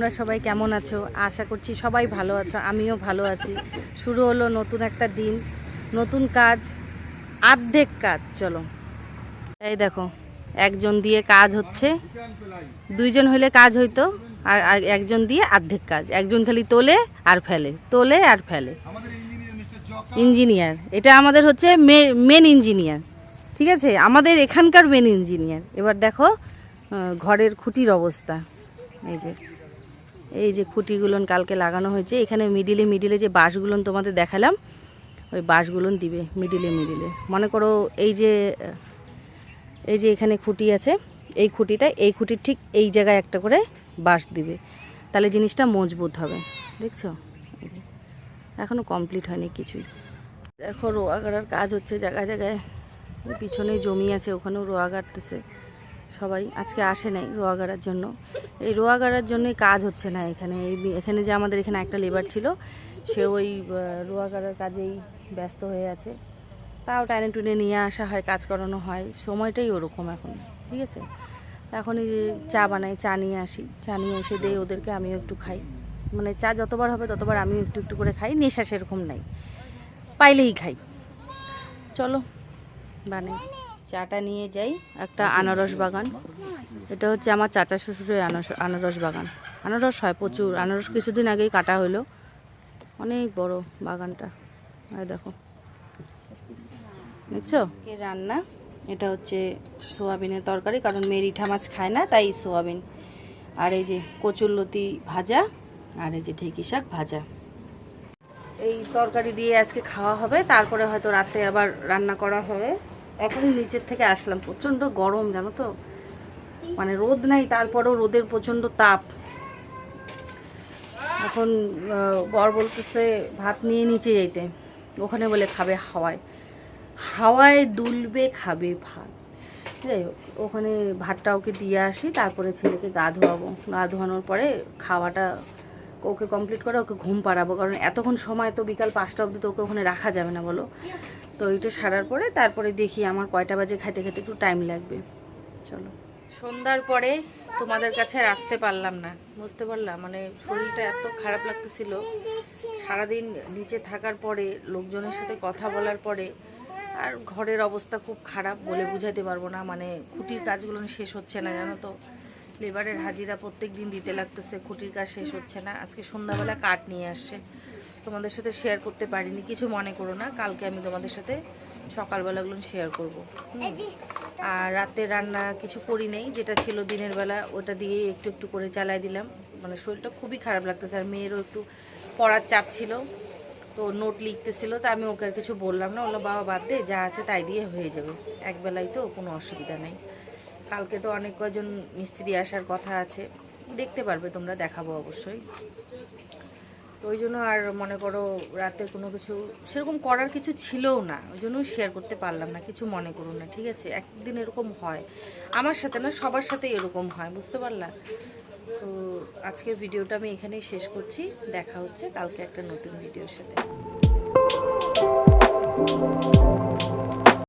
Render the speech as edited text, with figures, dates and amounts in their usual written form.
তোমরা সবাই কেমন আছো? আশা করছি সবাই ভালো আছো, আমিও ভালো আছি। শুরু হলো নতুন একটা দিন, নতুন কাজ, অর্ধেক কাজ। চলো, এই দেখো, একজন দিয়ে কাজ হচ্ছে, দুইজন হইলে কাজ হইতো, আর একজন দিয়ে অর্ধেক কাজ। একজন খালি তোলে আর ফেলে, তোলে আর ফেলে। ইঞ্জিনিয়ার, এটা আমাদের হচ্ছে মেন ইঞ্জিনিয়ার, ঠিক আছে, আমাদের এখানকার মেন ইঞ্জিনিয়ার। এবার দেখো ঘরের খুঁটির অবস্থা। এই যে খুঁটিগুলো কালকে লাগানো হয়েছে, এখানে মিডিলে যে বাঁশগুলো তোমাদের দেখালাম, ওই বাঁশগুলো দিবে মিডিলে। মনে করো এই যে এখানে খুঁটি আছে, এই খুঁটির ঠিক এই জায়গায় একটা করে বাঁশ দিবে, তাহলে জিনিসটা মজবুত হবে। দেখছো, এখনও কমপ্লিট হয়নি কিছুই। দেখো রোয়া গাড়ার কাজ হচ্ছে জায়গায় জায়গায়, পিছনে জমি আছে, ওখানেও রোয়া গাড়তেছে সবাই। আজকে আসে নাই রোয়া গাড়ার জন্য, এই রোয়া গাড়ার জন্যই কাজ হচ্ছে না এখানে। এখানে যে আমাদের এখানে একটা লেবার ছিল, সে ওই রোয়া গাড়ার কাজেই ব্যস্ত হয়ে আছে। তাও টাইনে টুনে নিয়ে আসা হয়, কাজ করানো হয়, সময়টাই ওরকম এখন, ঠিক আছে। এখন এই যে চা বানাই, চা নিয়ে আসি, চা নিয়ে এসে দেই ওদেরকে, আমিও একটু খাই। মানে চা যতবার হবে ততবার আমিও একটু একটু করে খাই, নেশা সেরকম নাই, পাইলেই খাই। চলো বানাই। চাটা নিয়ে যাই, একটা আনারস বাগান। এটা হচ্ছে আমার চাচা শ্বশুরের আনারস বাগান। আনারস হয় প্রচুর, আনারস কিছুদিন আগেই কাটা হলো, অনেক বড় বাগানটা। আর দেখো, দেখছো রান্না, এটা হচ্ছে সোয়াবিনের তরকারি, কারণ মেয়ে রিঠা মাছ খায় না, তাই সোয়াবিন। আর এই যে কচুরলতি ভাজা, আর এই যে ঢেঁকি শাক ভাজা। এই তরকারি দিয়ে আজকে খাওয়া হবে, তারপরে হয়তো রাতে আবার রান্না করা হবে। এখন নিচের থেকে আসলাম, প্রচণ্ড গরম জানো তো, মানে রোদ নাই, তারপরেও রোদের প্রচণ্ড তাপ। এখন বর বলতেছে ভাত নিয়ে নিচে যেতে, ওখানে বলে খাবে হাওয়ায় দুলবে, খাবে ভাত। যাই হোক, ওখানে ভাতটা ওকে দিয়ে আসি, তারপরে ছেলেকে গা ধোয়াবো। গা ধোয়ানোর পরে খাওয়াটা ওকে কমপ্লিট করে ওকে ঘুম পাড়াবো, কারণ এতক্ষণ সময় তো বিকাল 5টা অবধি তো ওকে ওখানে রাখা যাবে না বলো। তো এইটা সারার পরে তারপরে দেখি আমার কয়টা বাজে, খাইতে একটু টাইম লাগবে। চলো, সন্ধ্যার পরে তোমাদের কাছে আর আসতে পারলাম না, বুঝতে পারলাম, মানে শরীরটা এত খারাপ লাগতেছিল সারাদিন নিচে থাকার পরে, লোকজনের সাথে কথা বলার পরে। আর ঘরের অবস্থা খুব খারাপ, বলে বুঝাতে পারবো না। মানে খুঁটির কাজগুলো শেষ হচ্ছে না জানো তো, লেবারের হাজিরা প্রত্যেক দিন দিতে লাগতেছে, খুঁটির কাজ শেষ হচ্ছে না। আজকে সন্ধ্যাবেলা কাঠ নিয়ে আসছে, তোমাদের সাথে শেয়ার করতে পারিনি, কিছু মনে করো না, কালকে আমি তোমাদের সাথে সকালবেলাগুলো শেয়ার করব। আর রাতে রান্না কিছু করি নেই, যেটা ছিল দিনের বেলা ওটা দিয়ে একটু একটু করে চালাই দিলাম। মানে শরীরটা খুবই খারাপ লাগতেছে, আর মেয়েরও একটু পড়ার চাপ ছিল, তো নোট লিখতেছিল, তো আমি ওকে আর কিছু বললাম না, বললো বাবা বাদ দে, যা আছে তাই দিয়ে হয়ে যাবে, একবেলাই তো কোনো অসুবিধা নেই। কালকে তো অনেক কয়জন মিস্ত্রি আসার কথা আছে, দেখতে পারবে তোমরা, দেখাবো অবশ্যই। তো ওই জন্য আর মনে করো রাতে কোনো কিছু সেরকম করার কিছু ছিলও না, ওই জন্য শেয়ার করতে পারলাম না, কিছু মনে করুন না, ঠিক আছে। একদিন এরকম হয়, আমার সাথে না, সবার সাথে এরকম হয়, বুঝতে পারলা। তো আজকের ভিডিওটা আমি এখানেই শেষ করছি, দেখা হচ্ছে কালকে একটা নতুন ভিডিওর সাথে।